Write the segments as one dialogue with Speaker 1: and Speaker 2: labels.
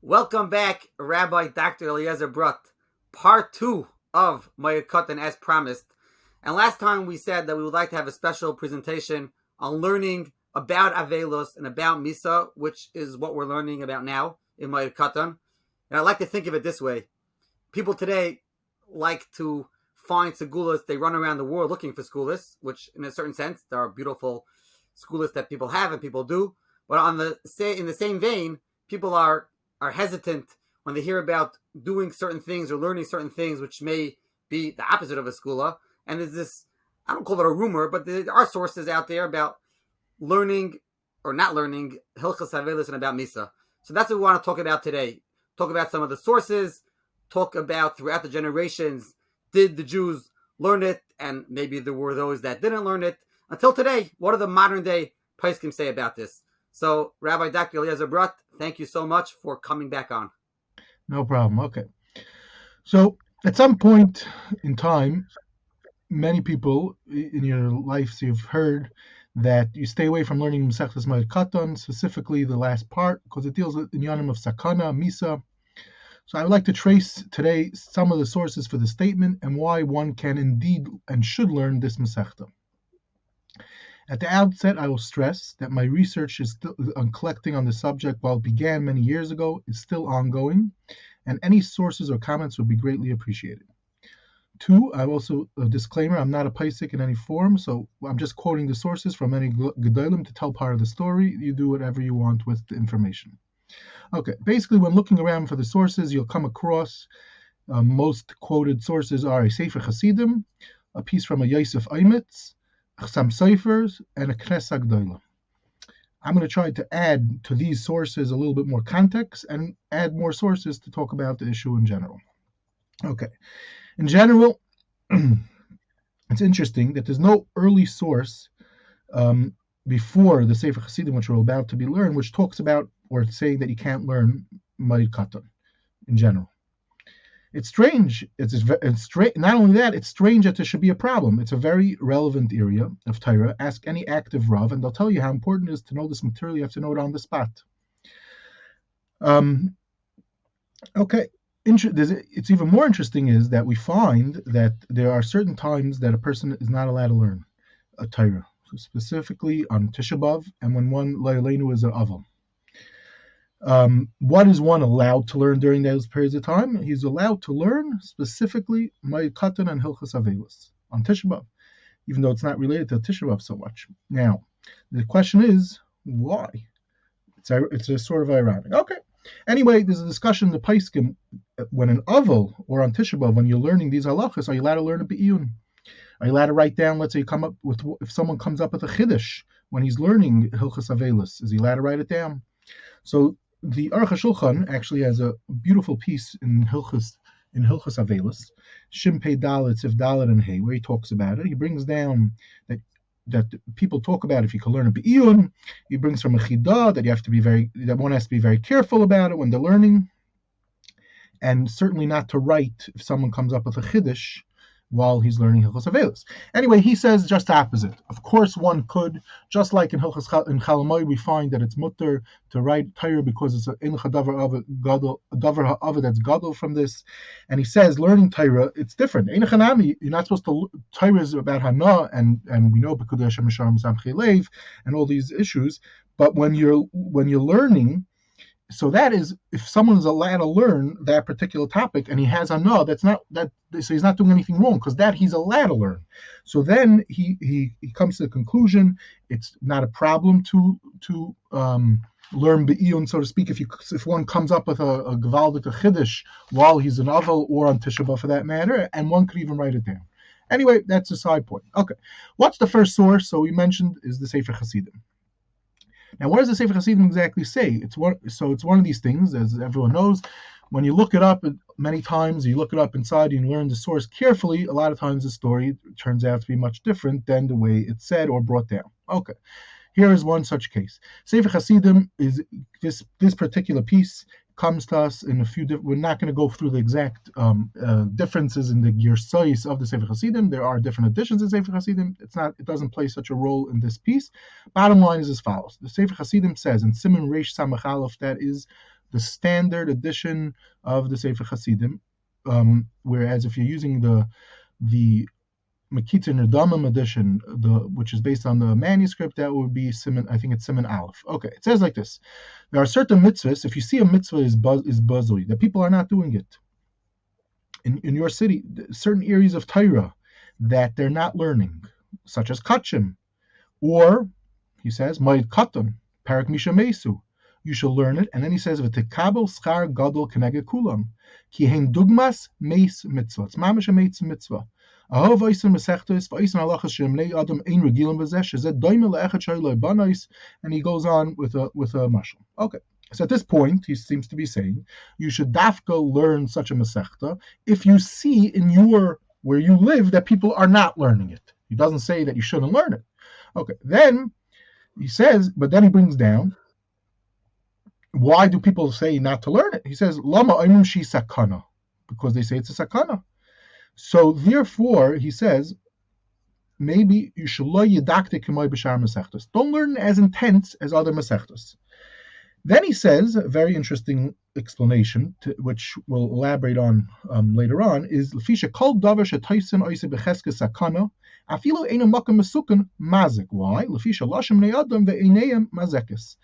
Speaker 1: Welcome back, Rabbi Dr. Eliezer Brut, part 2 of Moed Katan as promised. And last time we said that we would like to have a special presentation on learning about Avelos and about Misa, which is what we're learning about now in Moed Katan. And I like to think of it this way. People today like to find segulas. They run around the world looking for segulas, which in a certain sense, there are beautiful segulas that people have and people do. But in the same vein, people are hesitant when they hear about doing certain things or learning certain things which may be the opposite of a skula. And there's this, I don't call it a rumor, but there are sources out there about learning or not learning Hilchos Avelos and about Misa. So that's what we want to talk about today. Talk about some of the sources, talk about throughout the generations, did the Jews learn it? And maybe there were those that didn't learn it. Until today, what do the modern day poskim say about this? So, Rabbi Dr. Eliezer Brut, thank you so much for coming back on.
Speaker 2: No problem. Okay. So, at some point in time, many people in your lives, you've heard that you stay away from learning Masechtas Moed Katan, specifically the last part, because it deals with inyanim of sakana, misa. So I would like to trace today some of the sources for the statement and why one can indeed and should learn this Masechta. At the outset, I will stress that my research is still on collecting on the subject while it began many years ago is still ongoing, and any sources or comments would be greatly appreciated. 2, I also a disclaimer, I'm not a paisik in any form, so I'm just quoting the sources from any gedolim to tell part of the story. You do whatever you want with the information. Okay, basically when looking around for the sources, you'll come across most quoted sources are a Sefer Hasidim, a piece from a Yosef Aimitz, Chatam Sofer, and a Knesset HaGedolah. I'm going to try to add to these sources a little bit more context and add more sources to talk about the issue in general. Okay. In general, it's interesting that there's no early source before the Sefer Hasidim, which we're about to be learned, which talks about or saying that you can't learn Moed Katan in general. It's strange. It's not only that, it's strange that there should be a problem. It's a very relevant area of Torah. Ask any active Rav, and they'll tell you how important it is to know this material. You have to know it on the spot. Okay. It's even more interesting is that we find that there are certain times that a person is not allowed to learn a Torah, so specifically on Tisha B'Av and when one Leilenu is an Aval. What is one allowed to learn during those periods of time? He's allowed to learn specifically Moed Katan and Hilchos Avelos on Tisha B'Av, even though it's not related to Tisha B'Av so much. Now, the question is, why? It's a sort of ironic. Okay. Anyway, there's a discussion in the Paiskim when an Aval or on Tisha B'Av, when you're learning these halachas, are you allowed to learn a be'iyun? Are you allowed to write down, let's say you come up with, if someone comes up with a chiddush when he's learning Hilchos Avelos, is he allowed to write it down? So the Aruch HaShulchan actually has a beautiful piece in Hilchos Avelos, Shim Pei Dalet, Sif Dalet and Hey, where he talks about it. He brings down that people talk about if you can learn a be'iyun. He brings from a chidah that one has to be very careful about it when they're learning, and certainly not to write if someone comes up with a chiddush while he's learning Hilchos Avelos. Anyway, he says just the opposite. Of course, one could, just like in Chalamoy, we find that it's mutter to write Torah because it's a davar ha'ava that's gadol from this. And he says learning Torah, it's different. Ein chanami, you're not supposed to. Torah is about hana, and we know b'kudesh ha'misharim samchei leiv and all these issues. But when you're learning. So that is, if someone is allowed to learn that particular topic and he has a no, that's not that. So he's not doing anything wrong because that he's allowed to learn. So then he comes to the conclusion it's not a problem to learn be'iyun, so to speak. If one comes up with a gevaldik chiddush while he's an aval or on Tisha B'Av for that matter, and one could even write it down. Anyway, that's a side point. Okay, what's the first source? So we mentioned is the Sefer Hasidim. Now, what does the Sefer Hasidim exactly say? It's one of these things, as everyone knows. When you look it up many times, you look it up inside and you learn the source carefully, a lot of times the story turns out to be much different than the way it's said or brought down. Okay, here is one such case. Sefer Hasidim is this particular piece comes to us in a few. We're not going to go through the exact differences in the Girsais of the Sefer Hasidim. There are different editions of Sefer Hasidim. It doesn't play such a role in this piece. Bottom line is as follows: the Sefer Hasidim says in Siman Reish Samach Aleph, that is the standard edition of the Sefer Hasidim. Whereas if you're using the Makita Nerdamim edition, which is based on the manuscript, that would be Siman. I think it's Siman Aleph. Okay, it says like this: there are certain mitzvahs. If you see a mitzvah is buzui, that people are not doing it in your city, certain areas of Torah that they're not learning, such as kachim, or he says Moed Katan, parak misha mesu. You shall learn it, and then he says v'tekabel schar gadol keneged kulam, ki hein dugmas meis mitzvah. It's mamash a meis mitzvah. And he goes on with a mashal. Okay, so at this point he seems to be saying you should dafka learn such a masechta if you see where you live that people are not learning it. He doesn't say that you shouldn't learn it. Okay, then he says, but then he brings down, why do people say not to learn it? He says lama oimim shi sakana, because they say it's a sakana. So therefore, he says, maybe you should learn yedaktik k'may b'shar masechtos. Don't learn as intense as other masechtos. Then he says, a very interesting explanation, which we'll elaborate on later on, is l'fisha kol davar shetoisen oise b'cheskes sakana afilu einu makam mesukan mazik. Why? L'fisha lashem ne'adam ve'eineyam mazekes.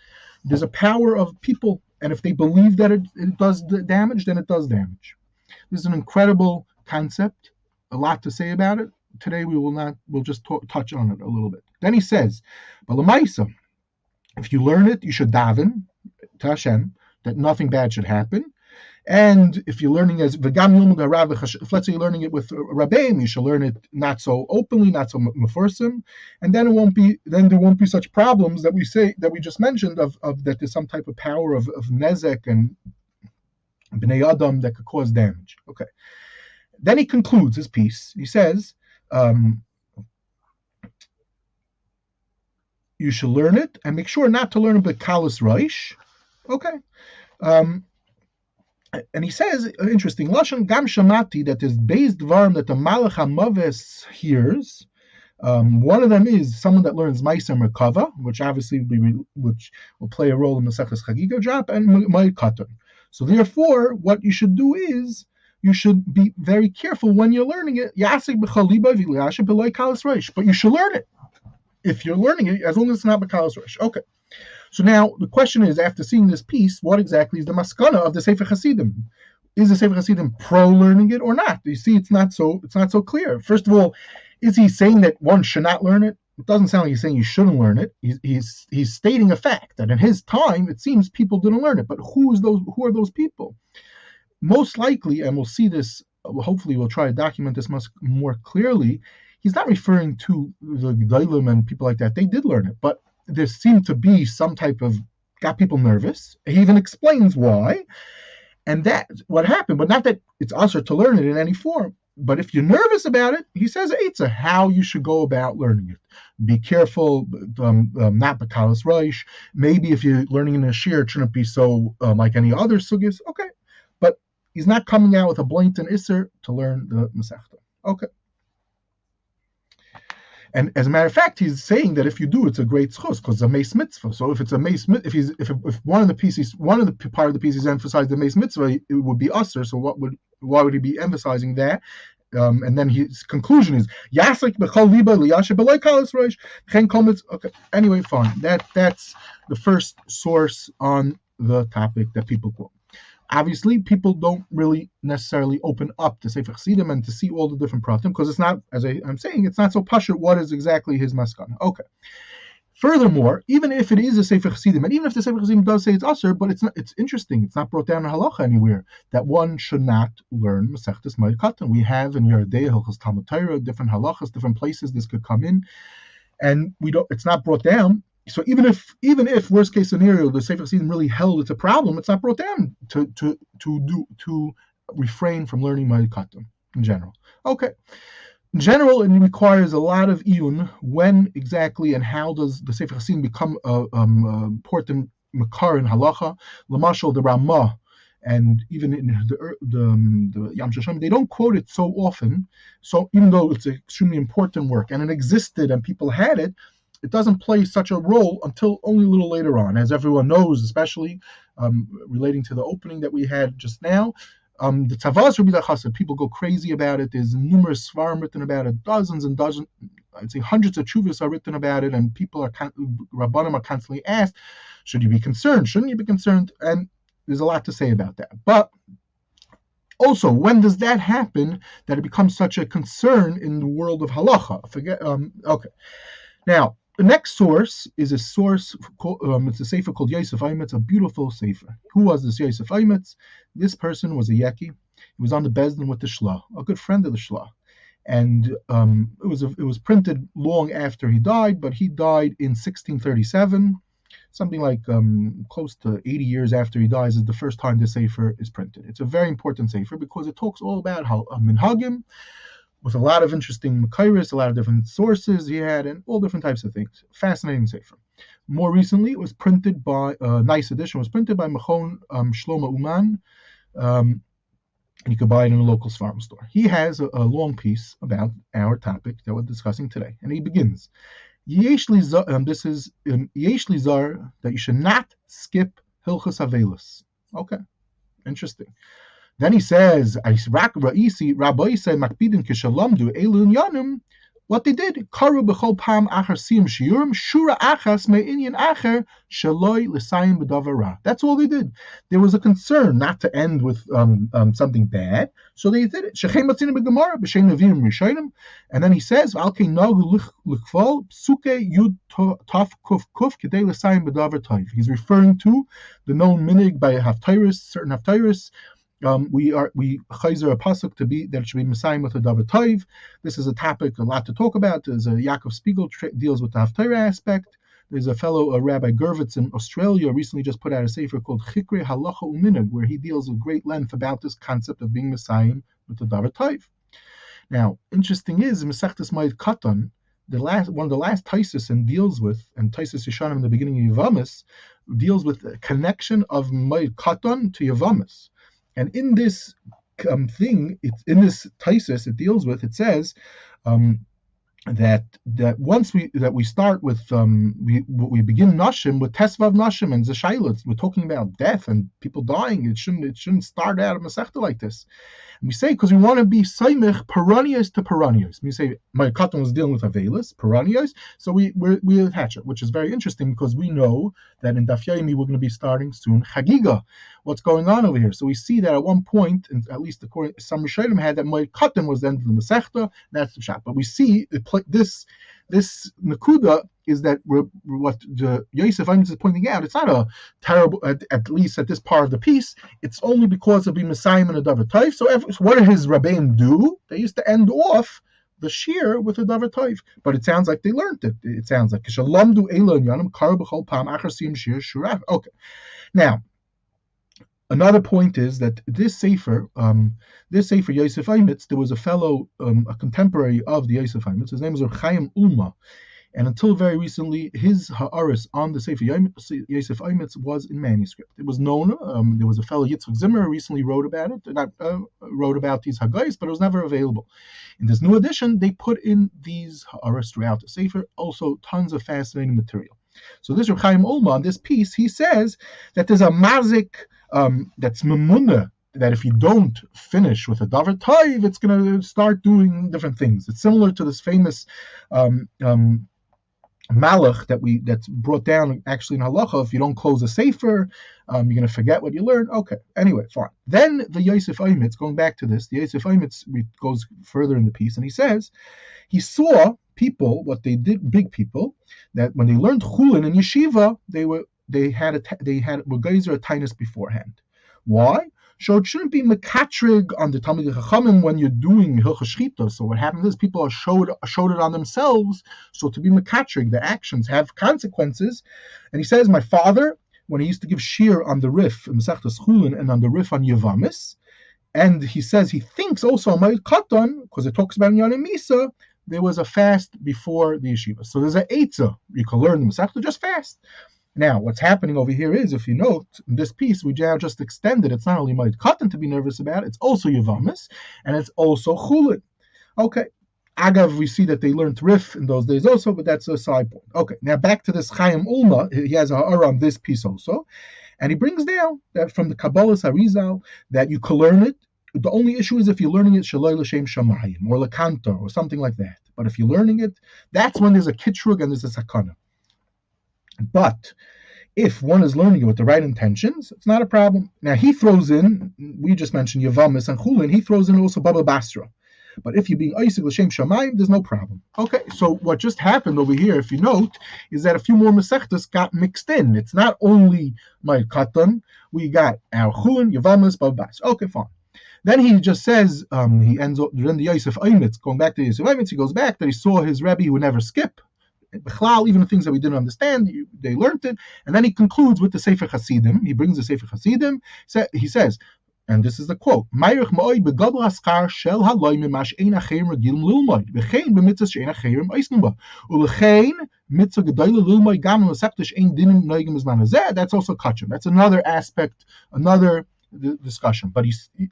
Speaker 2: There's a power of people, and if they believe that it does damage, then it does damage. This is an incredible concept, a lot to say about it. Today we'll just touch on it a little bit. Then he says, Balamaisa, if you learn it, you should daven to Hashem that nothing bad should happen. And if you're learning if let's say you're learning it with Rabbeim, you should learn it not so openly, not so mefursim, and then there won't be such problems that we just mentioned of that there's some type of power of nezek and bnei adam that could cause damage. Okay. Then he concludes his piece. He says, you should learn it and make sure not to learn it with kalas reish. Okay. And he says, interesting, Lashon Gam Shamati, that is based varm that the Malach HaMaves hears. One of them is someone that learns Ma'aser Merkava, which obviously will play a role in the Seches Chagiga drop, and Moed Katan. So therefore, what you should do is, you should be very careful when you're learning it. But you should learn it. If you're learning it, as long as it's not b'kalas reish. Okay. So now the question is, after seeing this piece, what exactly is the maskana of the Sefer Hasidim? Is the Sefer Hasidim pro learning it or not? You see, it's not so clear. First of all, is he saying that one should not learn it? It doesn't sound like he's saying you shouldn't learn it. He's stating a fact that in his time, it seems people didn't learn it. But who are those people? Most likely, and we'll see this, hopefully we'll try to document this much more clearly, he's not referring to the Gedolim and people like that. They did learn it, but there seemed to be some type of, got people nervous. He even explains why, and that's what happened, but not that it's usher to learn it in any form. But if you're nervous about it, he says it's how you should go about learning it. Be careful, not b'kalas reish. Maybe if you're learning in a shir, it shouldn't be so like any other sugis. Okay. He's not coming out with a blatant isser to learn the Masechta. Okay. And as a matter of fact, he's saying that if you do, it's a great schus because it's a meis mitzvah. So if it's a meis mitzvah, if one of the part of the pieces emphasized the meis mitzvah, it would be usher. So why would he be emphasizing that? And then his conclusion is Yaslik b'chol liba liyasher b'loy kalas reish chen komets. Okay. Anyway, fine. That's the first source on the topic that people quote. Obviously, people don't really necessarily open up to Sefer Hasidim and to see all the different pratim because it's not, as I'm saying, it's not so pashut what is exactly his maskana. Okay. Furthermore, even if it is a Sefer Hasidim, and even if the Sefer Hasidim does say it's usher, but it's interesting. It's not brought down in halacha anywhere that one should not learn Masechtas Moed Katan. We have in Yerdei Hilchos Talmud Torah different halachas, different places this could come in, and it's not brought down. So even if worst case scenario the Sefer Hasidim really held it's a problem, it's not brought down to refrain from learning Moed Katan in general. Okay, in general, it requires a lot of iyun when exactly and how does the Sefer Hasidim become important makar in halacha. Lamashal the Ramah and even in the Yam Shasham, they don't quote it so often. So even though it's an extremely important work and it existed and people had it, it doesn't play such a role until only a little later on, as everyone knows, especially relating to the opening that we had just now. The Tavas Rabbi Chassid, people go crazy about it. There's numerous svarim written about it, dozens and dozens, I'd say hundreds of chuvas are written about it, and people Rabbanim are constantly asked, should you be concerned? Shouldn't you be concerned? And there's a lot to say about that. But also, when does that happen that it becomes such a concern in the world of halacha? Okay. Now, the next source is a source, it's a sefer called Yosef Aimitz, a beautiful sefer. Who was this Yosef Aimitz? This person was a Yeki. He was on the Bezdin with the Shlah, a good friend of the Shlah. And it was printed long after he died, but he died in 1637, something like close to 80 years after he dies is the first time the sefer is printed. It's a very important sefer because it talks all about how minhagim, with a lot of interesting makairis, a lot of different sources he had, and all different types of things. Fascinating sefer. More recently, it was printed by a nice edition. Was printed by Mechon Shlomo Uman, and you could buy it in a local farm store. He has a long piece about our topic that we're discussing today, and he begins. Yesh li zar, this is yesh li zar, that you should not skip Hilchos Avelos. Okay, interesting. Then he says, what they did, that's all they did. There was a concern not to end with something bad, so they did it. And then he says, he's referring to the known minig by certain haftarus. We chayzer a pasuk to be that it should be Messiah with a davar tov. This is a topic a lot to talk about. There's a Yaakov Spiegel deals with the haftarah aspect. There's a fellow, Rabbi Gervitz in Australia, recently just put out a sefer called Chikre Halacha Uminag, where he deals at great length about this concept of being Messiah with the davar tov. Now, interesting is Masechtas Moed Katan, one of the last Taisus and deals with, and Taisus Yishanim in the beginning of Yavamis, deals with the connection of Moed Katan to Yavamis. And in this thing, in this Taisus, it deals with. It says that once we start with we begin Nashim with Tesvav Nashim and Zeshailut, we're talking about death and people dying. It shouldn't start out of Masechta like this. And we say because we want to be Saimich Paranios to Paranios. We say my Katan was dealing with Avelis Paranios, so we attach it, which is very interesting because we know that in Daf Yomi we're going to be starting soon Chagiga. What's going on over here? So we see that at one point, and at least according to some Rishonim, had that Moed Katan was the end of the Masechta. That's the shot. But we see this Nakuda is that what the Yosef Aimitz is pointing out. It's not a terrible, at least at this part of the piece. It's only because of being Messiah and a davar tov. So what did his Rabbein do? They used to end off the shir with a davar tov, but it sounds like they learned it. It sounds like okay. Now, another point is that this sefer Yosef Aimitz, there was a fellow, a contemporary of the Yosef Aimitz. His name is Chaim Ulma, and until very recently, his ha'aris on the Sefer Yosef Aimitz was in manuscript. It was known. There was a fellow Yitzchak Zimmer who recently wrote about it. Wrote about these hagais, but it was never available. In this new edition, they put in these ha'aris throughout the Sefer. Also, tons of fascinating material. So this Chaim Ulma on this piece, he says that there's a mazik that's memunah, that if you don't finish with a davar tov, it's going to start doing different things. It's similar to this famous malach that's brought down actually in halacha. If you don't close a sefer, you're going to forget what you learned. Okay, anyway, fine. Then the Yosef Aimitz, going back to this, the Yosef Aimitz goes further in the piece, and he says he saw people, what they did, big people, that when they learned chulin in yeshiva, they had geyser a tainus beforehand. Why? So it shouldn't be mekatrig on the Talmidei Chachamim when you're doing Hilchos Shchita. So what happens is people are showed it on themselves. So to be mekatrig, the actions have consequences. And he says, my father, when he used to give shir on the Rif, Masechtas Chulin, and on the Rif on Yevamis, and he says he thinks also on Moed Katan, because it talks about Yanim Misa, there was a fast before the yeshiva. So there's an eitzah. You can learn the Masechta, just fast. Now, what's happening over here is, if you note, in this piece, we now just extended. It's not only Moed Katan to be nervous about, it's also Yavamis, and it's also Chulin. Okay. Agav, we see that they learned Rif in those days also, but that's a side point. Okay, now back to this Chaim Ulma. He has a ha'ara on this piece also, and he brings down that from the Kabbalah Harizal that you can learn it. The only issue is if you're learning it Shaloi L'Shem Shamayim or Lakantor or something like that. But if you're learning it, that's when there's a kitrug and there's a sakana. But if one is learning it with the right intentions, it's not a problem. Now he throws in, we just mentioned Yavamis and Chulin, he throws in also Baba Basra. But if you're being Isaac L'Shem Shamayim, there's no problem. Okay, so what just happened over here, if you note, is that a few more Masechtas got mixed in. It's not only Moed Katan, we got our Chulin, Yavamis, Baba Basra. Okay, fine. Then he just says, he ends up, then the Yosef Eimitz, going back to Yosef Eimitz, he goes back that he saw his Rebbe who would never skip. Even the things that we didn't understand, they learned it. And then he concludes with the Sefer Hasidim. He brings the Sefer Hasidim. He says, and this is the quote, Meirich Moed begadol haskar shel haloi mimash ein acherim regilim lilmoid, v'chein b'mitzvahs she'ein acherim oisnu ba, u'v'chein mitzvah gedolah lilmoid gam l'septish ein dinim noigim zman hazeh. That's also kachim. That's another aspect, another discussion. But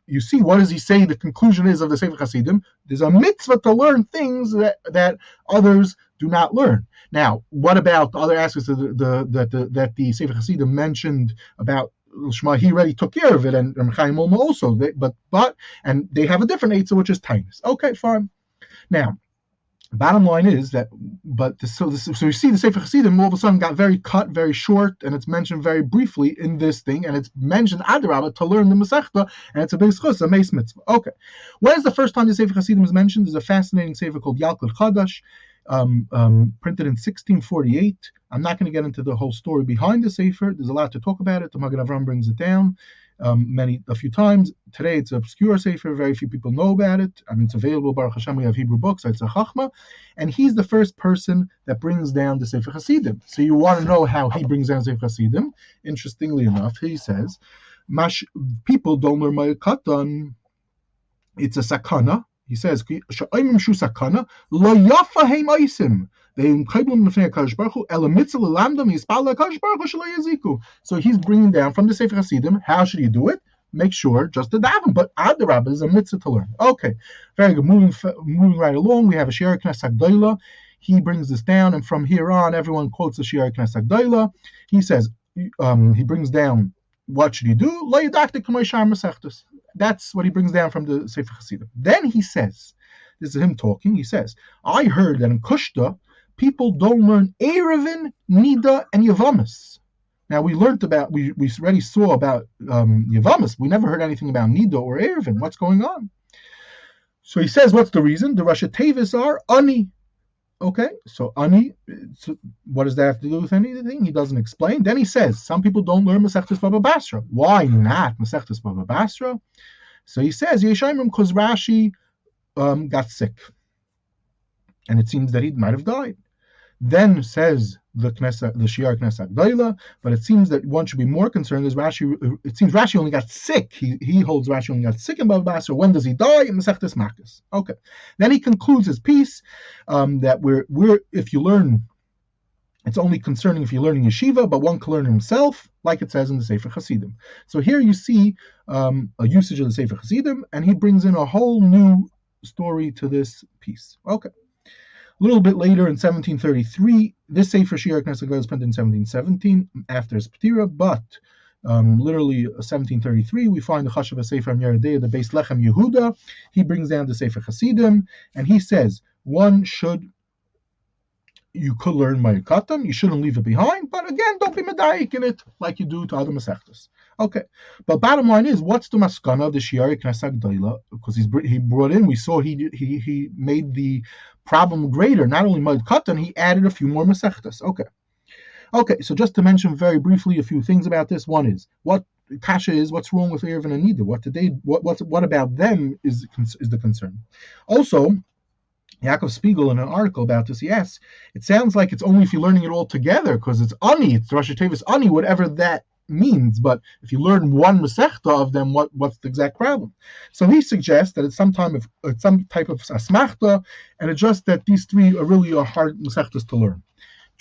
Speaker 2: you see, what does he say the conclusion is of the Sefer Hasidim? There's a mitzvah to learn things that others do not learn. Now, what about the other aspects of that the Sefer Hasidim mentioned about Shema? He already took care of it, and Chaim Ulma also. And they have a different eitzah, which is tainus. Okay, fine. Now, bottom line is that, so you see the Sefer Hasidim all of a sudden got very cut, very short, and it's mentioned very briefly in this thing, and it's mentioned Adarabah to learn the Masechta, and it's a big schus, a meis mitzvah. Okay, when is the first time the Sefer Hasidim is mentioned? There's a fascinating Sefer called Yalkut Chadash, printed in 1648. I'm not going to get into the whole story behind the Sefer. There's a lot to talk about it. The Magen Avraham brings it down a few times. Today it's an obscure Sefer. Very few people know about it. I mean, it's available. Baruch Hashem, we have Hebrew books. It's a Chachma. And he's the first person that brings down the Sefer Hasidim. So you want to know how he brings down Sefer Hasidim. Interestingly enough, he says, people don't learn Moed Katan. It's a sakana. He says, sakana, lo yafa heim oisim. So he's bringing down from the Sefer Hasidim, how should you do it? Make sure just to daven, but Adarabah is a mitzvah to learn. Okay, very good. Moving right along, we have a Shiur Knesset HaGedolah. He brings this down, and from here on, everyone quotes the Shiur Knesset HaGedolah. He says, he brings down, what should you do? Lo yidaktik k'may shar masechtos. That's what he brings down from the Sefer Hasidim. Then he says, this is him talking, he says, I heard that in Kushta, people don't learn Erevin, Nida, and Yavamis. Now we already saw about Yavamis. We never heard anything about Nida or Erevin. What's going on? So he says, what's the reason? The Rashi Tevis are Ani. Okay, so Ani, what does that have to do with anything? He doesn't explain. Then he says, some people don't learn Masechtas Baba Basra. Why not Masechtas Baba Basra? So he says, Yeshaimim, because Rashi got sick. And it seems that he might have died. Then says the Shiur Knesset HaGedolah, but it seems that one should be more concerned as Rashi. It seems Rashi only got sick. He holds Rashi only got sick in Baba Basra. When does he die? In Masechtas Makkos. Okay. Then he concludes his piece that we're if you learn, it's only concerning if you're learning yeshiva, but one can learn himself, like it says in the Sefer Hasidim. So here you see a usage of the Sefer Hasidim, and he brings in a whole new story to this piece. Okay. A little bit later, in 1733, this Sefer Shiur Knesset HaGedolah was printed in 1717 after his Ptira, but literally 1733, we find the Chashav Sefer Yeridei, the Beis Lechem Yehuda. He brings down the Sefer Hasidim, and he says you could learn Moed Katan, you shouldn't leave it behind, but again, don't be medayik in it like you do to other Masechtas. Okay, but bottom line is, what's the maskana of the Shiur Knesset HaGedolah? Because he brought in, we saw he made the problem greater. Not only Moed Katan, he added a few more Masechtas. Okay, so just to mention very briefly a few things about this. One is, what Kasha is, what's wrong with Erevin and Nida? What about them is the concern. Also, Yaakov Spiegel in an article about this, yes, it sounds like it's only if you're learning it all together, because it's Ani, it's Rashi Tevis Ani, whatever that means. But if you learn one Masechta of them, what's the exact problem? So he suggests that it's some type of asmachta, and it's just that these three are really hard Masechtas to learn.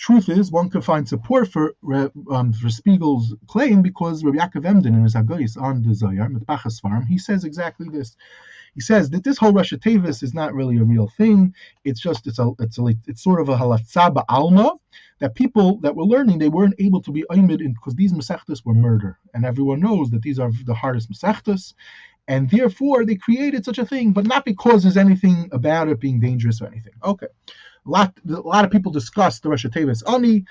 Speaker 2: Truth is, one can find support for Spiegel's claim because Rabbi Yaakov Emden in his Haggais on the Zohar, Mitbachas Svarim, he says exactly this. He says that this whole Rosh Tevis is not really a real thing. It's just it's sort of a halatza ba'alma that people that were learning, they weren't able to be oimid in because these masechtas were murder, and everyone knows that these are the hardest masechtas, and therefore they created such a thing, but not because there's anything about it being dangerous or anything. Okay, a lot of people discuss the Rosh Tevis Ani.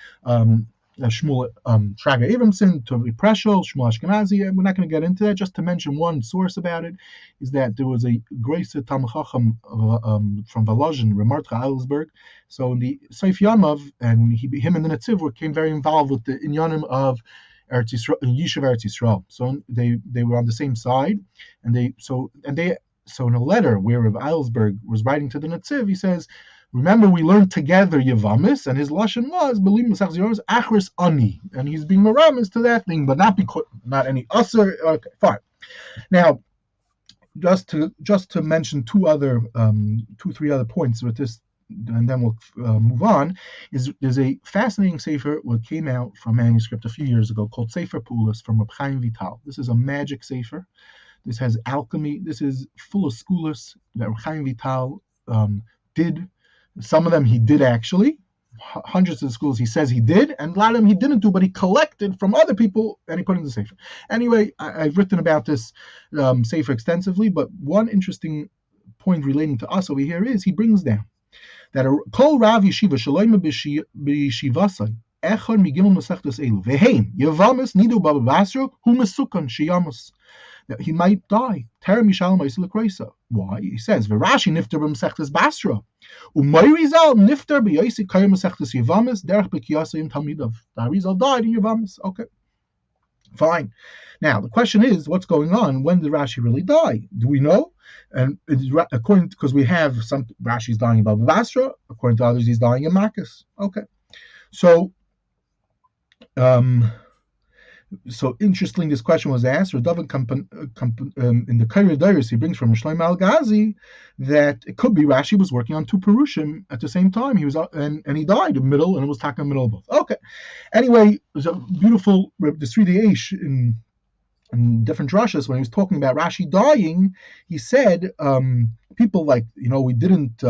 Speaker 2: Shmuel Shraga Abramson, Tovi Preshel, Shmuel Ashkenazi, and we're not going to get into that. Just to mention one source about it is that there was a Grace Talmud Chacham from Volozhin, Ramartka Eilsberg. So in the Seif Yamav, and him and the Netziv came very involved with the Inyanim of Eretz Yisrael, Yishuv Eretz Yisrael. So they were on the same side, and so in a letter where Rav Eilsberg was writing to the Netziv, he says, remember, we learned together Yavamis, and his lashon was believe Masach Zeronis Achris Ani, and he's being meramis to that thing, but not any usher. Okay, fine. Now, just to mention three other points with this, and then we'll move on. There's a fascinating sefer what came out from manuscript a few years ago called Sefer Pulas from Reb Chaim Vital. This is a magic sefer. This has alchemy. This is full of schools that Reb Chaim Vital did. Some of them he did actually, hundreds of the schools he says he did, and a lot of them he didn't do, but he collected from other people and he put in the Sefer. Anyway, I've written about this Sefer extensively, but one interesting point relating to us over here is he brings down that a kol rav yeshiva shaloim b'yeshivasai echon migimel masechtas elu veheim yavamis nidu baba basro hu mesukan sheyamos. That he might die. Why? He says, V'Rashi nifter b'mesechtes Basra. U'mayrizal nifter b'yosi kayim mesechtes Yavamis derech b'kiyasayim talmidav. The Arizal died in Yavamis. Okay, fine. Now, the question is, what's going on? When did Rashi really die? Do we know? And because we have some, Rashi's dying in Baba Basra. According to others, he's dying in Makkas. Okay. So, So interesting, this question was asked. Radovin in the Kairi Dairis, he brings from Shlomo Al-Ghazi that it could be Rashi was working on two Perushim at the same time. He was and he died in the middle, and it was talking in the middle of both. Okay. Anyway, there's a beautiful the Sridei Eish in different drashas when he was talking about Rashi dying. He said people we didn't.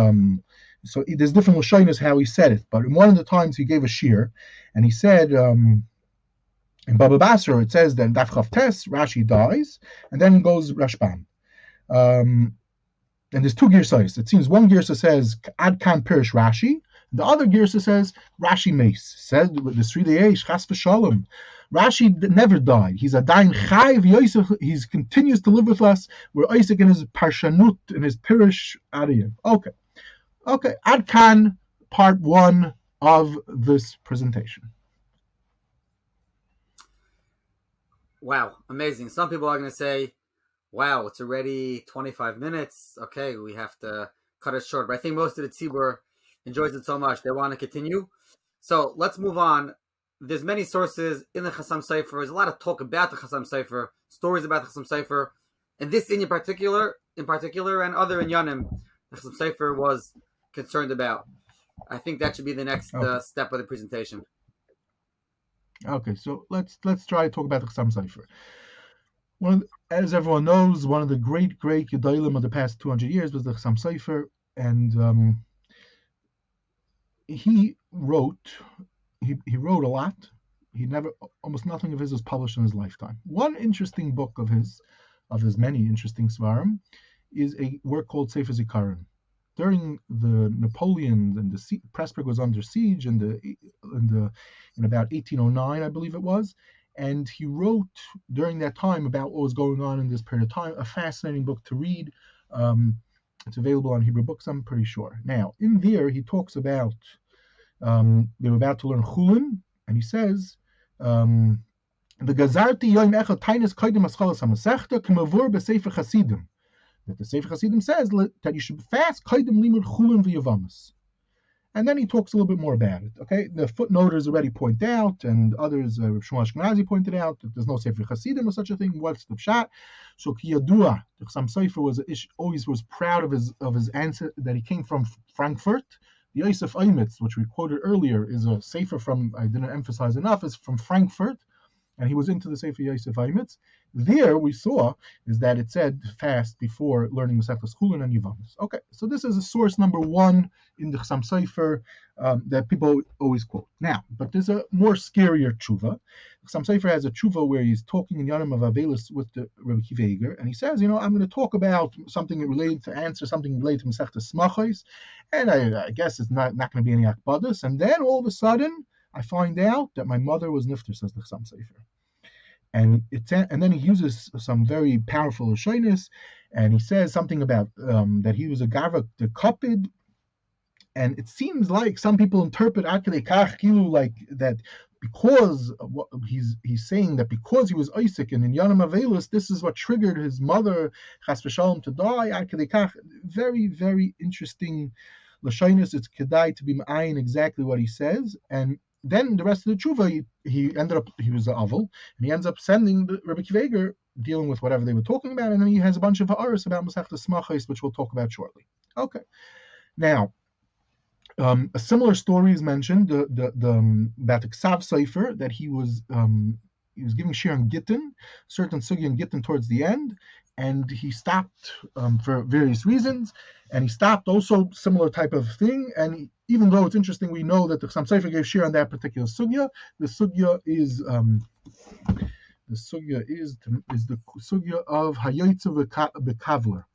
Speaker 2: So there's different lashonos how he said it, but in one of the times he gave a shir, and he said. In Baba Basra, it says that Daf Chav Tes, Rashi dies, and then goes Rashban. And there's two girsas. It seems one girsa says Ad Kan Pirish Rashi, and the other girsa says Rashi Meis. Says the Sridei Eish Chas v'Shalom. Rashi never died. He's a dain chayv Yosef. He continues to live with us. We're Isaac in his parshanut in his Pirish Adiyim. Okay. Ad Kan, part 1 of this presentation.
Speaker 1: Wow, amazing. Some people are going to say, wow, it's already 25 minutes. Okay, we have to cut it short. But I think most of the tzibur enjoys it so much, they want to continue. So let's move on. There's many sources in the Chatam Sofer. There's a lot of talk about the Chatam Sofer, stories about the Chatam Sofer. And this in particular, and other inyanim, the Chatam Sofer was concerned about. I think that should be the next step of the presentation.
Speaker 2: Okay, so let's try to talk about the Chatam Sofer. As everyone knows, one of the great Gedolim of the past 200 years was the Chatam Sofer, and he wrote a lot. Almost nothing of his was published in his lifetime. One interesting book of his many interesting svarim is a work called Sefer Zikaron. During the Napoleon and the Pressburg was under siege in about 1809, I believe it was, and he wrote during that time about what was going on in this period of time. A fascinating book to read. It's available on Hebrew Books, I'm pretty sure. Now, in there, he talks about they were about to learn Chulin, and he says, "The Gazarti Yom Echad Tainis Kodim Aschalas Hamasechta K'mavur b'Sefer Chasidim." That the Sefer Hasidim says that you should fast Kodim Limud Chulin v'Yavamis. And then he talks a little bit more about it. Okay, the footnoters already point out, and others, Rav Shmuel Ashkenazi pointed out that there's no Sefer Hasidim or such a thing. What's the pshat? So Kiyadua, the Chatam Sofer always was proud of his answer that he came from Frankfurt, The Yosef Aimitz, which we quoted earlier, is a sefer from, I didn't emphasize enough, is from Frankfurt, and he was into the Sefer Yosef Aimitz. There we saw is that it said fast before learning Masechtas Chulin and Yevamos. Okay, so this is a source number one in the Chatam Sofer that people always quote. Now, but there's a more scarier tshuva. Chatam Sofer has a tshuva where he's talking in Yonam of Avelis with the Rebbe Kiva Eger, and he says, I'm going to talk about something related to answer something related to Masechtas Smachos, and I guess it's not going to be any akbadas. And then all of a sudden, I find out that my mother was nifter, says the Chatam Sofer. And then he uses some very powerful lashonos, and he says something about that he was a gavra the kapid, and it seems like some people interpret akadei kach kilu like that because he's saying that because he was Isaac and in Yanam Avelis, this is what triggered his mother chas v'shalom to die. Akadei kach, very very interesting lashonos. It's kedai to be ma'ayin exactly what he says, and then the rest of the tshuva, he was the aval, and he ends up sending the Rebbe Kiva Eger dealing with whatever they were talking about, and then he has a bunch of ha'aros about Masechtas Smachos, which we'll talk about shortly. Okay, now a similar story is mentioned about the Ksav Sofer that he was giving shir on Gittin, certain sugi on Gittin towards the end, and he stopped for various reasons, and he stopped also similar type of thing, and even though it's interesting, we know that the Chatam Sofer gave shir on that particular sugya. The sugya is the sugya of Hayotze Bekavler,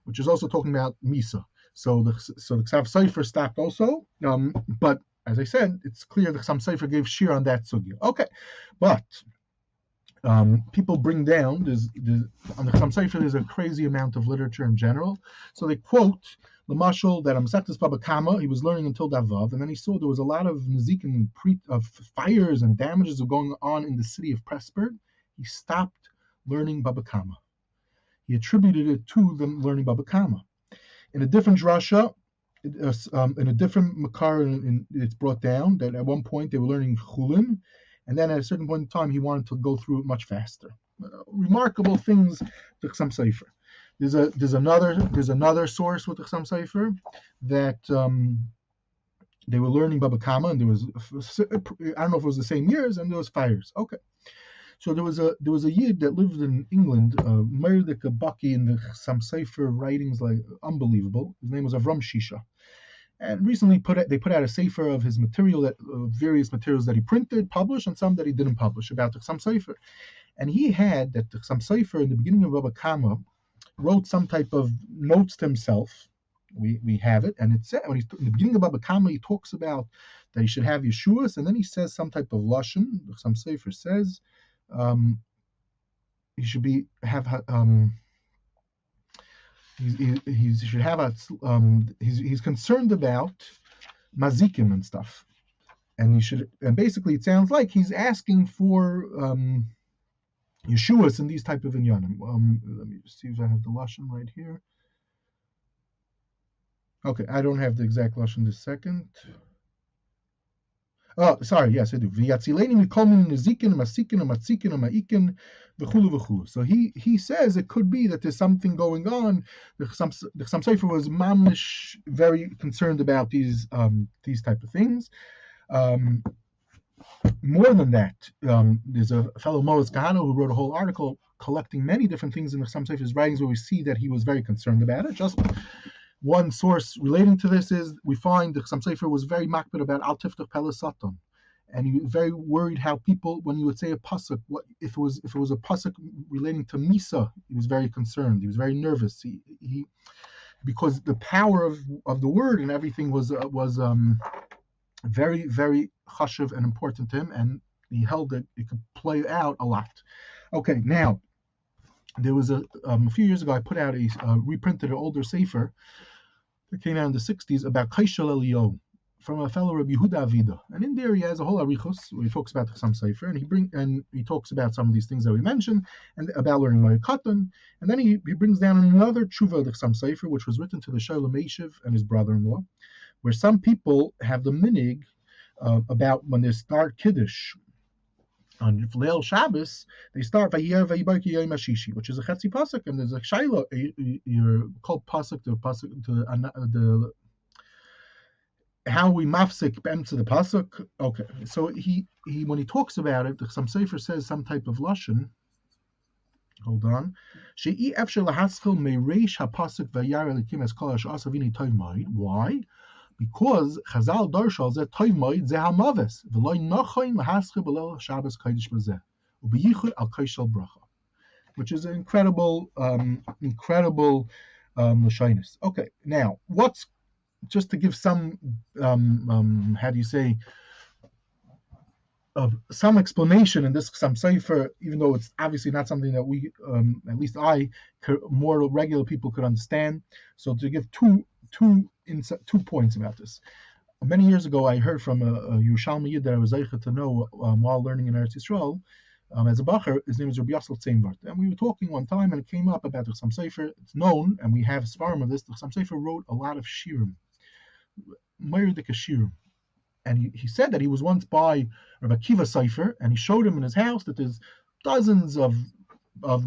Speaker 2: which is also talking about Misa. So the Ksav Sofer stopped also, but as I said, it's clear the Chatam Sofer gave shir on that sugya. Okay, but people bring down on the Chatam Sofer there's a crazy amount of literature in general. So they quote the mashal that Masechtas Baba Kama he was learning until Davav, and then he saw there was a lot of nezikin of fires and damages were going on in the city of Pressburg. He stopped learning Baba Kama. He attributed it to them learning Baba Kama. In a different drasha, in a different makar, it's brought down that at one point they were learning Chulin, and then at a certain point in time he wanted to go through it much faster. Remarkable things to Chatam Sofer. There's another source with the Chatam Sofer that they were learning Baba Kama, and there was, I don't know if it was the same years, and there was fires. Okay, so there was a yid that lived in England, Moed Katan in the Chatam Sofer writings, like unbelievable. His name was Avram Shisha, and recently they put out a sefer of his material, that various materials that he printed, published, and some that he didn't publish about the Chatam Sofer. And he had that the Chatam Sofer in the beginning of Baba Kama wrote some type of notes to himself. We have it, and it said when he's in the beginning of Baba Kama, he talks about that he should have Yeshuas, and then he says some type of lashon. The Chatam Sofer says he should should have a he's concerned about mazikim and stuff, and basically it sounds like he's asking for Yeshuas and these type of inyanim. Let me just see if I have the lashon right here. Okay, I don't have the exact lashon this second. Oh, sorry, yes, I do. So he says it could be that there's something going on. The Chatam Sofer was mamish very concerned about these type of things. More than that, there's a fellow Moed Katan who wrote a whole article collecting many different things in the Chatam Sofer's writings where we see that he was very concerned about it. Just one source relating to this is we find the Chatam Sofer was very makbid about Al Tiftach Pele Satan, and he was very worried how people, when you would say a pasuk, what if it was a pasuk relating to Misa, he was very concerned. He was very nervous. He because the power of the word and everything was very very chashuv and important to him, and he held that it could play out a lot. Okay, now there was a few years ago I put out reprinted an older sefer that came out in the 60s about Kaishal Elio from a fellow Rabbi Yehuda Avida, and in there he has a whole arichos where he talks about the Chatam Sofer, and he talks about some of these things that we mentioned and about learning Moed Katan, and then he brings down another tshuva of the Chatam Sofer which was written to the Shalom Eshiv and his brother-in-law, where some people have the minig about when they start Kiddush on Leil Shabbos, they start Vayir Vayibarki Yom Hashishi, which is a Chetzi pasuk, and there's a Shaila. You're called pasuk to the how we mafsik to the pasuk. Okay, so he when he talks about it, some Sefer says some type of lashon. Hold on. She'i efshel lahaschil meireish hapasuk vayar elikim es kol hashas avini toiv moed. Why? Because Chazal darshal ze toiv moed ze hamaves v'loy nochoin lahaschil b'leil Shabbos kodesh b'zeh u'beyichud al koshel bracha, which is an incredible lashonis. Okay, now what's just to give some how do you say some explanation in this some Sefer, even though it's obviously not something that we, at least more regular people could understand. So to give two points about this. Many years ago, I heard from a Yerushalmi Yid that I was able to know while learning in Eretz Yisrael. As a bacher, his name is Rabbi Yosef Tzeinvart, and we were talking one time, and it came up about the Chatam Sofer. It's known, and we have svarim of this. The Chatam Sofer wrote a lot of shirim, Meirdik shirim. And he said that he was once by Rabbi Akiva Sefer, and he showed him in his house that there's dozens of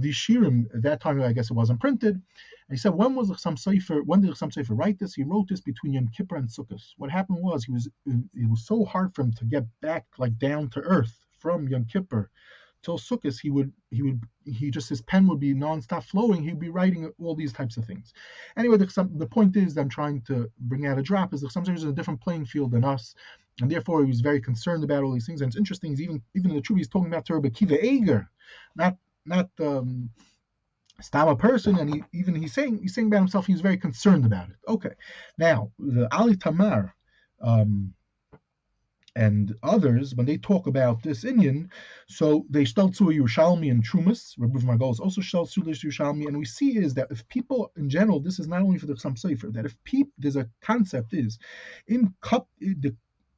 Speaker 2: these shirim. At that time, I guess it wasn't printed. And he said, when did the Chatam Sofer write this? He wrote this between Yom Kippur and Sukkot. What happened was it was so hard for him to get back like down to earth from Yom Kippur till Sukkot. His pen would be nonstop flowing. He'd be writing all these types of things. Anyway, the point is that I'm trying to bring out a drop is that sometimes there's a different playing field than us, and therefore he was very concerned about all these things. And it's interesting, is even in the truth, he's talking about Rabbi Akiva Eger, not Stam a person, and he's saying about himself, he's very concerned about it. Okay, now the Ali Tamar and others, when they talk about this Indian, so they stelzu Yerushalmi and Trumas. Rabbi Margol also stelzu Yerushalmi, and we see is that if people in general, this is not only for the Chatam Sofer, that if there's a concept is in the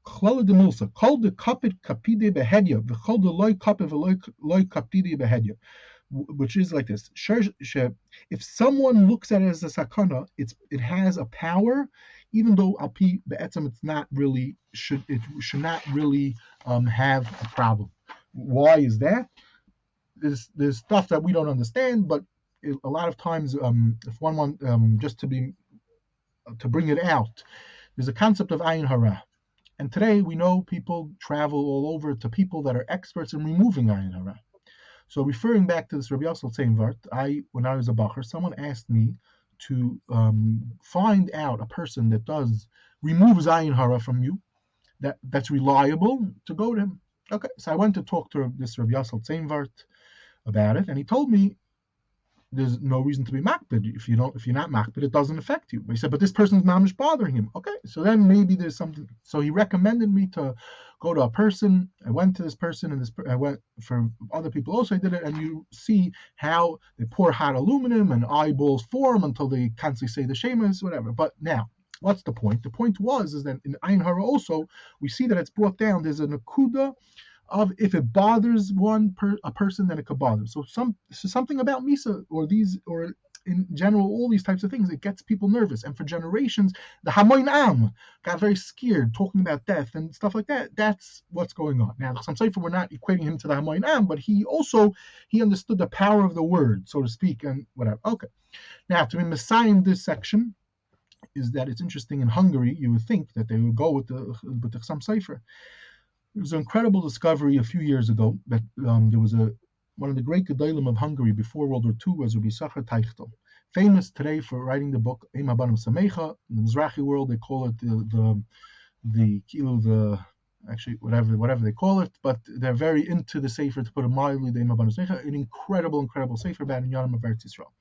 Speaker 2: Klala de Milsa, called the kapit kapide behedya, v'chol the loy kapit v'loy kapide behedya, which is like this. If someone looks at it as a sakana, it has a power, even though alpi be'etzem it's not really should not really have a problem. Why is that? There's stuff that we don't understand, but a lot of times, if one wants just to bring it out, there's a concept of ayin hara. And today we know people travel all over to people that are experts in removing ayin hara. So referring back to this Rabbi Yosef Tzeinvart, when I was a bacher, someone asked me to find out a person that removes ayin hara from you, that's reliable, to go to him. Okay, so I went to talk to this Rabbi Yosef Tzeinvart about it, and he told me there's no reason to be makbid. If you're not makbid, it doesn't affect you. But he said, but this person's mamish bothering him. Okay, so then maybe there's something. So he recommended me to go to a person. I went to this person, and I went for other people also. I did it, and you see how they pour hot aluminum and eyeballs form until they constantly say the shemas, whatever. But now, what's the point? The point is that in ayin hara also we see that it's brought down. There's a nakuda of if it bothers a person, then it could bother. So something about Misa or in general, all these types of things, it gets people nervous. And for generations, the Hamoin Am got very scared talking about death and stuff like that. That's what's going on. Now, some say we're not equating him to the Hamoin Am, but he understood the power of the word, so to speak, and whatever. Okay. Now, to be messiah in this section is that it's interesting. In Hungary, you would think that they would go with the Chatam Sofer. It was an incredible discovery a few years ago that there was one of the great Gedolim of Hungary before World War II was Rabbi Yisachar Teichtel, famous today for writing the book Eim Abanim Samecha. In the Mizrahi world, they call it actually whatever they call it, but they're very into the Sefer, to put it mildly, the Eim Abanim Samecha, an incredible Sefer about Inyanim of Eretz Yisrael.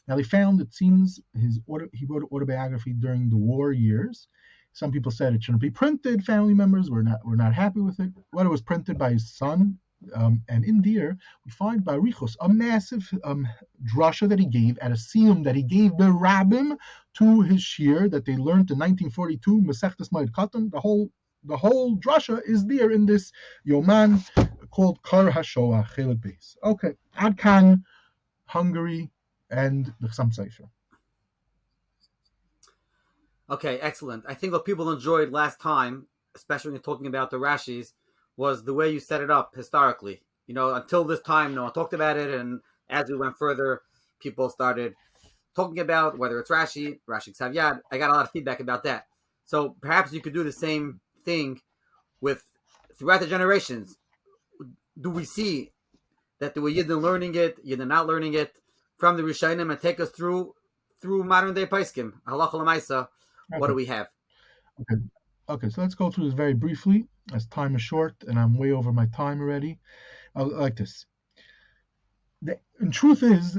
Speaker 2: Now they found, it seems, he wrote an autobiography during the war years. Some people said it shouldn't be printed. Family members were not happy with it. Well, it was printed by his son, and in there we find Barichos, a massive drasha that he gave at a siyum that he gave the rabbim to his shir that they learned in 1942, Masechtas Moed Katan. The whole drasha is there in this yoman called Kar HaShoah Chelik Beis. Okay, Ad Kan, Hungary, and the Chatam Sofer.
Speaker 1: Okay, excellent. I think what people enjoyed last time, especially when you're talking about the Rashis, was the way you set it up historically. Until this time, no one talked about it, and as we went further, people started talking about whether it's Rashi Ksav Yad. I got a lot of feedback about that. So perhaps you could do the same thing with throughout the generations. Do we see that there were Yidden learning it, Yidden not learning it from the Rishonim, and take us through modern day Paiskim? Halacha l'maisa, what
Speaker 2: Okay.
Speaker 1: do we have?
Speaker 2: Okay, so let's go through this very briefly, as time is short, and I'm way over my time already. Like this. The truth is,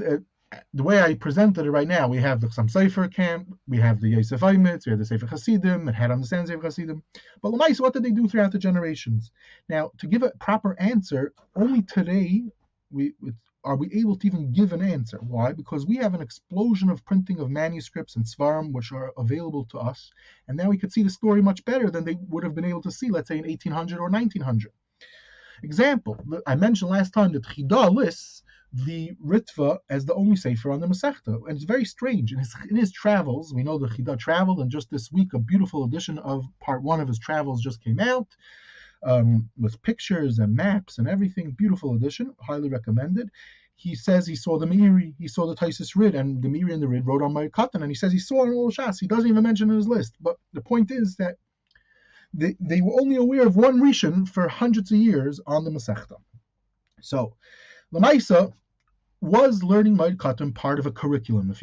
Speaker 2: the way I presented it right now, we have the Chatam Sofer camp, we have the Yosef Aimitz, we have the Sefer Hasidim, and how to understand Sefer Hasidim. But Lamais, what did they do throughout the generations? Now, to give a proper answer, only today are we able to even give an answer. Why? Because we have an explosion of printing of manuscripts and svarim which are available to us, and now we could see the story much better than they would have been able to see, let's say, in 1800 or 1900. Example, I mentioned last time that Chida lists the Ritva as the only Sefer on the Masechta, and it's very strange. In his travels, we know that Chida traveled, and just this week a beautiful edition of part 1 of his travels just came out, with pictures and maps and everything. Beautiful edition, highly recommended. He says he saw the Meiri, he saw the Taisus Rid, and the Meiri and the Rid wrote on Moed Katan, and he says he saw it in all Shas. He doesn't even mention it in his list. But the point is that they were only aware of one Rishon for hundreds of years on the Masechta. So, Lamaisa was learning Moed Katan part of a curriculum,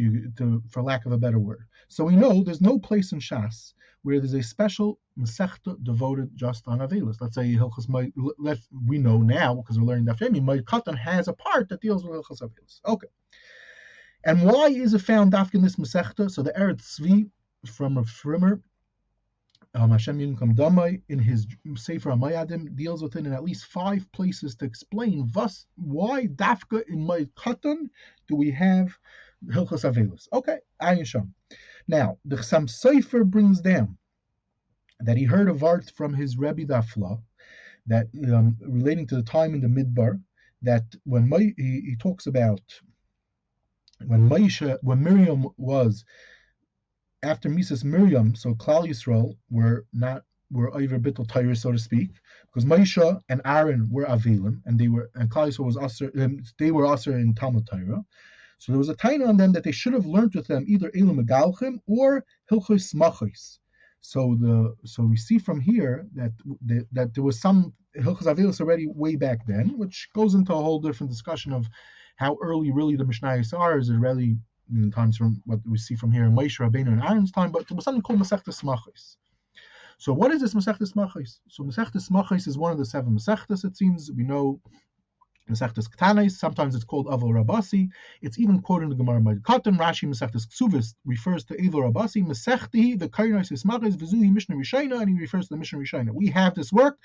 Speaker 2: for lack of a better word. So we know there's no place in Shas where there's a special Masechta devoted just on Avelis. Let's say Hilchos Moed, we know now, because we're learning that Moed Katan has a part that deals with Hilchos Avelis. Okay. And why is it found after in this Masechta? So the Eretz Tzvi from Rav Frimmer, Hashem Yinkom Damai, in his Sefer HaMayadim, deals with it in at least 5 places to explain why Dafka in Moed Katan do we have Hilchos Avelis. Okay, Ayin Sham. Now, the Chatam Sofer brings down that he heard a vart from his Rebbe Dafla, that relating to the time in the Midbar, that when he talks about when Miriam was after Mises Miriam, so Klal Yisrael were over Bittul Torah, so to speak, because Moshe and Aaron were Avelim, and Klal Yisrael was also they were also in Talmud Torah. So there was a taina on them that they should have learned with them either Elam Megalchim or Hilchos Machos. So we see from here that there was some Hilchos Avelis already way back then, which goes into a whole different discussion of how early really the Mishnayos are. Is it really in times from what we see from here in Moshe Rabbeinu and Aaron's time? But there was something called Masechtas Machos. So what is this Masechtas Machos? So Masechtas Machos is one of the 7 Masechtas, it seems. We know Mesechtes Ketanis, sometimes it's called Avol Rabasi. It's even quoted in the Gemara Moed Katan. Rashi Mesechtes Ksuvis refers to Avol Rabasi. Mesechti, the Kainos Ismachis, Vizuhi Mishnah Rishayna, and he refers to the Mishnah Rishayna. We have this work.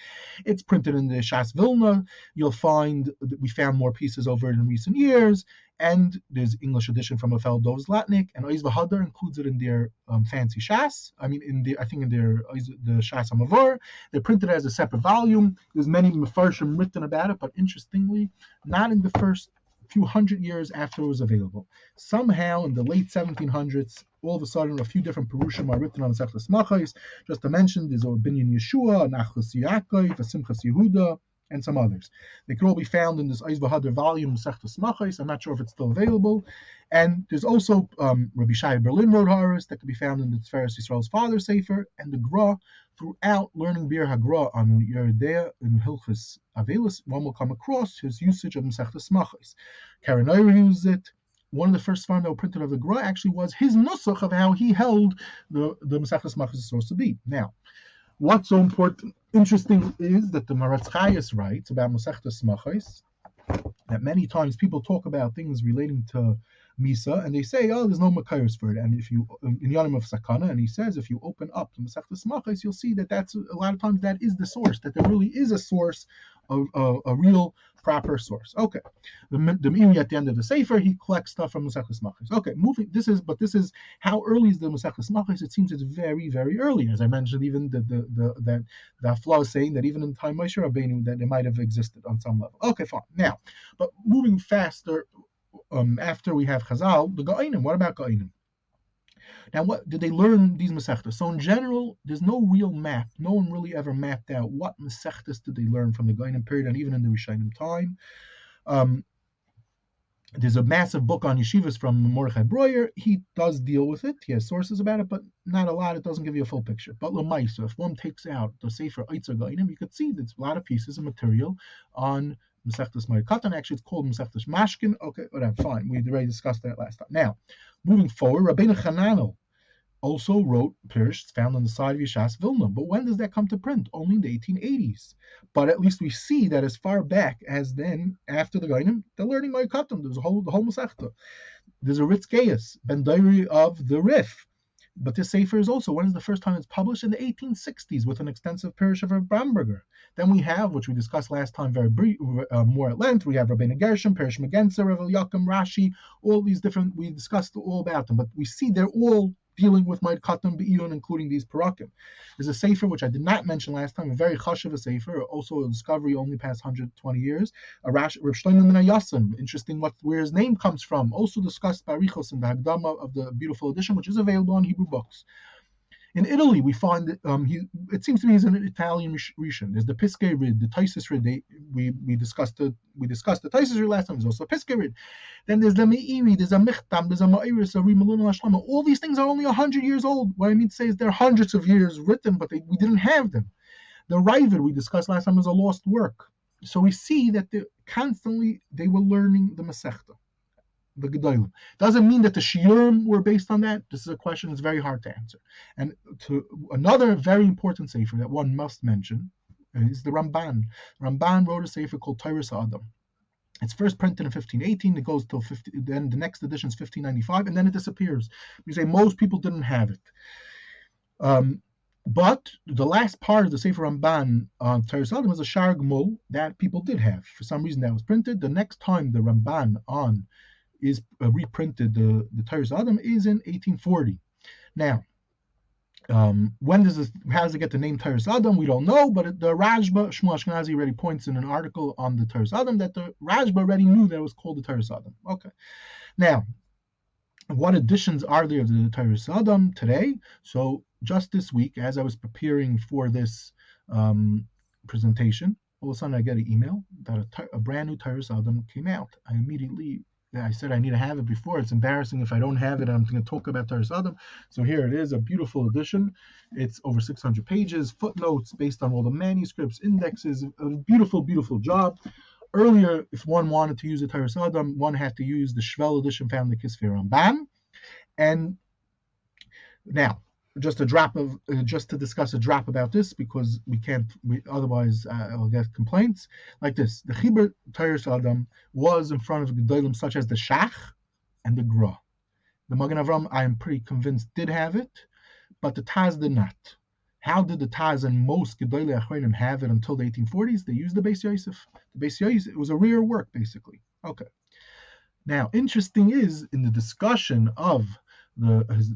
Speaker 2: It's printed in the Shas Vilna. You'll find that we found more pieces over it in recent years. And there's English edition from a fellow Dov Zlatnik, and Oiz V'Hadar includes it in their fancy Shas. I mean, in the Shas HaMavor. They're printed as a separate volume. There's many Mefarshim written about it, but interestingly, not in the first few hundred years after it was available. Somehow, in the late 1700s, all of a sudden, a few different Perushim are written on Masechtas Machos. Just to mention, there's a Binyan Yeshua, Nachlas Yaakov, a Simchas Yehuda, and some others. They can all be found in this Oiz V'Hadar volume, Masechtas Machos. I'm not sure if it's still available. And there's also Rabbi Shai Berlin wrote Haris that can be found in the Tiferes Yisrael's Father Sefer, and the Gra, throughout learning Bir HaGra on Yeridea in Hilchos Avelis, one will come across his usage of Masechtas Machos. Karen Oyer used it. One of the first farm that were printed of the Gra actually was his nusach of how he held the Masechtas Machos is supposed to be. Now, what's so interesting is that the Maratz Chayes writes about Masechtas Machos that many times people talk about things relating to Misa, and they say, oh, there's no Makayos for it. And if you, in Yanim of Sakana, and he says, if you open up the Masechtas Machos, you'll see that that's, a lot of times, that is the source, that there really is a source, of a real, proper source. Okay. The Meiri at the end of the Sefer, he collects stuff from Masechtas Machos. Okay, this is, how early is the Masechtas Machos? It seems it's very, very early. As I mentioned, even the flaw is saying that even in the time Moshe Rabbeinu, that it might have existed on some level. Okay, fine. Now, but moving faster, after we have Chazal, the Ga'anim. What about Ga'anim? Now, what did they learn these Masechtas? So in general, there's no real map. No one really ever mapped out what Masechtas did they learn from the Ga'anim period, and even in the Rishonim time. There's a massive book on yeshivas from Mordechai Breuer. He does deal with it. He has sources about it, but not a lot. It doesn't give you a full picture. But Lamaisa, if one takes out the Sefer Eitzer Gainim, you could see there's a lot of pieces of material on Masechtas Moed Katan. Actually, it's called Masechtas Mashkin. Okay, whatever, fine. We already discussed that last time. Now, moving forward, Rabbeinu Chananel also wrote Pirush found on the side of Yeshas Vilna. But when does that come to print? Only in the 1880s. But at least we see that as far back as then, after the Gainim, they're learning Moed Katan. There's the whole Masechta. There's a Ritz Gaius, Ben Diary of the Rif. But this Sefer is also, when is the first time it's published? In the 1860s with an extensive Pirush of Bamberger. Then we have, which we discussed last time very brief, more at length, we have Rabbeinu Gershom, Pirush Megensa, Rav Yaakov, Rashi, all these different, we discussed all about them. But we see they're all dealing with Moed Katan Be'iyun, including these parakim. There's a Sefer, which I did not mention last time, a very chashuv Sefer, also a discovery only past 120 years, a Rav Shlomo ben Yasim, interesting where his name comes from, also discussed by Richos in the Hagdama of the beautiful edition, which is available on Hebrew books. In Italy, we find that it seems to me he's an Italian Rishon. There's the Piskei Rid, the Taisus Rid. We discussed the Taisus Rid last time. There's also a Piskei Rid. Then there's the Meiri, there's a Michtam, there's a Ma'iris, a Rimalun Hashlama. All these things are only 100 years old. What I mean to say is they're hundreds of years written, but we didn't have them. The Ravid we discussed last time is a lost work. So we see that they were learning the Masechta, the Gedolim. Doesn't mean that the Shiurim were based on that. This is a question that's very hard to answer. And to another very important Sefer that one must mention is the Ramban. Ramban wrote a Sefer called Teiras Adam. It's first printed in 1518. It goes till 50. Then the next edition is 1595, and then it disappears. We say most people didn't have it. But the last part of the Sefer Ramban on Teiras Adam is a Shar Gmul that people did have. For some reason that was printed. The next time the Ramban on is reprinted, the Teiras Adam, is in 1840. Now, how does it get the name Teiras Adam? We don't know, but the Rashba, Shmuel Ashkenazi already points in an article on the Teiras Adam that the Rashba already knew that it was called the Teiras Adam. Okay. Now, what editions are there of the Teiras Adam today? So just this week, as I was preparing for this presentation, all of a sudden I get an email that a brand new Teiras Adam came out. I said I need to have it before. It's embarrassing if I don't have it. I'm going to talk about Teiras Adam. So here it is, a beautiful edition. It's over 600 pages, footnotes based on all the manuscripts, indexes, a beautiful, beautiful job. Earlier, if one wanted to use the Teiras Adam, one had to use the Shvel edition found in the Kisvei Ramban. And now, just to discuss a drop about this, because otherwise I'll get complaints like this. The Chibur Teiras Adam was in front of Gedolim such as the Shach and the Gra. The Magen Avram, I am pretty convinced, did have it, but the Taz did not. How did the Taz and most Gedolei Achronim have it until the 1840s? They used the Beis Yosef. The Beis Yosef, it was a rare work, basically. Okay. Now, interesting is, in the discussion of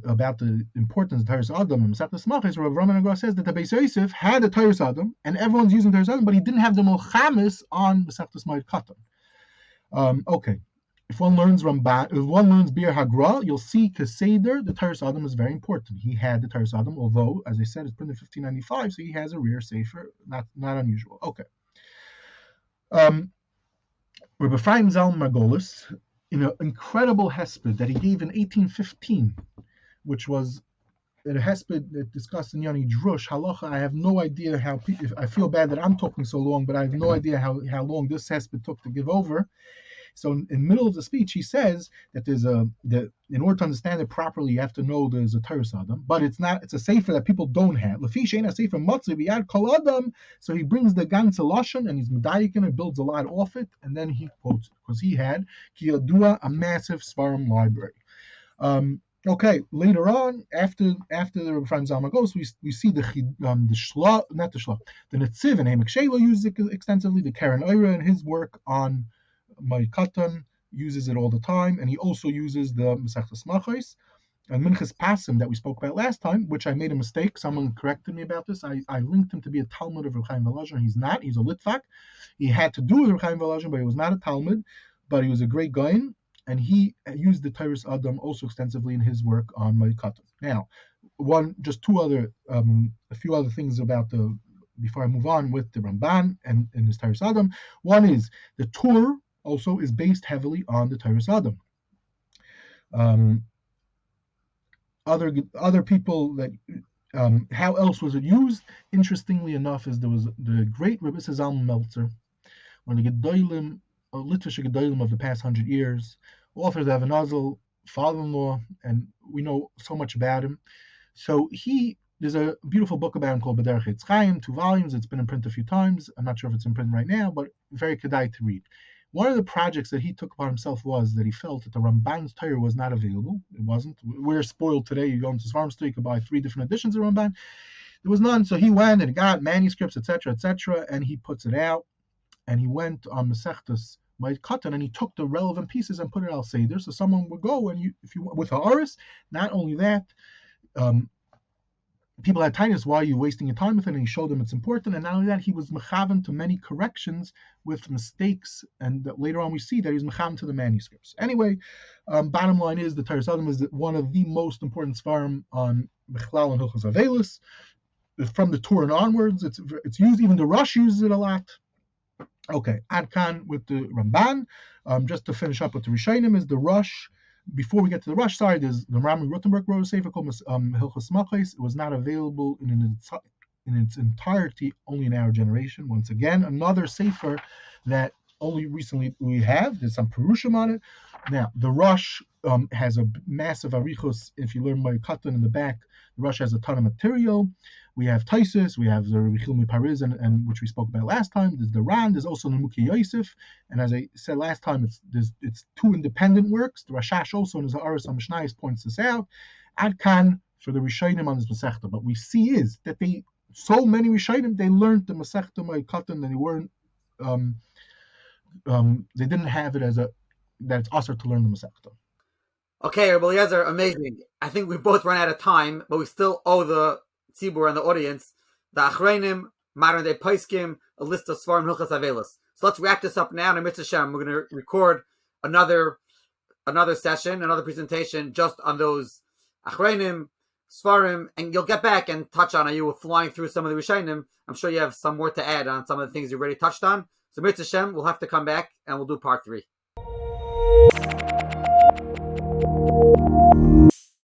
Speaker 2: about the importance of Teiras Adam and Masechtas Machos, Rav Raman Agar says that the Beis Yosef had a Teiras Adam, and everyone's using Teiras Adam, but he didn't have the Milchamis on Masechtas Moed Katan. Okay, if one learns Ramban, if one learns Bir Hagra, you'll see Keseder, the Teiras Adam is very important. He had the Teiras Adam, although, as I said, it's printed in 1595, so he has a rare Sefer, not unusual. Okay. Rabbi Ephraim Zalman Margolis, in an incredible hesped that he gave in 1815, which was a hesped that discussed in Yoni Drush Halacha. I have no idea how. I feel bad that I'm talking so long, but I have no idea how long this hesped took to give over. So in the middle of the speech, he says that in order to understand it properly, you have to know there's a Teiras Adam, but it's a sefer that people don't have. Lefi she'ein sefer matzah b'yad kol adam. So he brings the ganze lashon and he's medayik and builds a lot off it, and then he quotes it because he had ki yadua, a massive svarim library. Okay, later on, after the Rebbe Ephraim Zalman goes, we see the Shla, not the Shla, the Netziv and Ha'amek Shelo uses it extensively. The Karen Oira in his work on Moed Katan uses it all the time, and he also uses the Masechtas Machos and Minchas Pasim that we spoke about last time, which I made a mistake. Someone corrected me about this. I linked him to be a Talmud of Reb Chaim Volozhin. He's not. He's a Litvak. He had to do with Reb Chaim Volozhin, but he was not a Talmud. But he was a great Gaon, and he used the Teiras Adam also extensively in his work on Moed Katan. Now, a few other things about before I move on with the Ramban and his Teiras Adam. One is the Tur also is based heavily on the Torah Adam. Other people that how else was it used? Interestingly enough, is there was the great Rebbe Zalman Meltzer, one of the Gedolim, Litvish Gedolim of the past 100 years, author of the Avanazal, father-in-law, and we know so much about him. So there's a beautiful book about him called B'derech Eitz Chaim, 2 volumes. It's been in print a few times. I'm not sure if it's in print right now, but very kedai to read. One of the projects that he took upon himself was that he felt that the Ramban's Torah was not available. It wasn't. We're spoiled today. You go into Sefer store, you can buy 3 different editions of Ramban. There was none, so he went and got manuscripts, etc., and he puts it out. And he went on Masechtas Moed Katan, and he took the relevant pieces and put it al Seder. So someone would go, and if you with a Aris, not only that, people had tinus, why are you wasting your time with it? And he showed them it's important. And not only that, he was mechavan to many corrections with mistakes. And that later on we see that he was mechavan to the manuscripts. Anyway, bottom line is the Torah Adam is one of the most important svarim on Bechlal and Hilchos Avelis. From the Torah and onwards, it's used. Even the Rashi uses it a lot. Okay, Ad Kan with the Ramban. Just to finish up with the Rishonim is the Rush. Before we get to the Rush side, there's the Rami Rothenberg wrote a sefer called Hilchos Machos. It was not available in its entirety only in our generation. Once again, another sefer that only recently we have. There's some Perushim on it. Now, the Rush has a massive arichos. If you learn Moed Katan in the back, the Rush has a ton of material. We have Taisus, we have the Rechilmi Paris, and which we spoke about last time. There's the Ran, there's also the Moed Yosef, and as I said last time, it's 2 independent works. The Rashash also in his Aris HaMishnayos points this out. Ad Kan for the Rishonim on this Masechta, but we see is that so many Rishonim, they learned the Masechta Moed Katan, and they weren't, they didn't have it that it's usher to learn the Masechta.
Speaker 1: Okay, Rabbi Eliezer, amazing. I think we both run out of time, but we still owe the Tzibur and the audience, the Achreinim, modern day Paiskim, a list of Svarim Hilchos Avelos. So let's wrap this up now. And Mitzvah Shem, we're going to record another session, another presentation just on those Achreinim, Svarim, and you'll get back and touch on it. You were flying through some of the Rishonim. I'm sure you have some more to add on some of the things you already touched on. So Mitzvah Shem, we'll have to come back and we'll do part 3.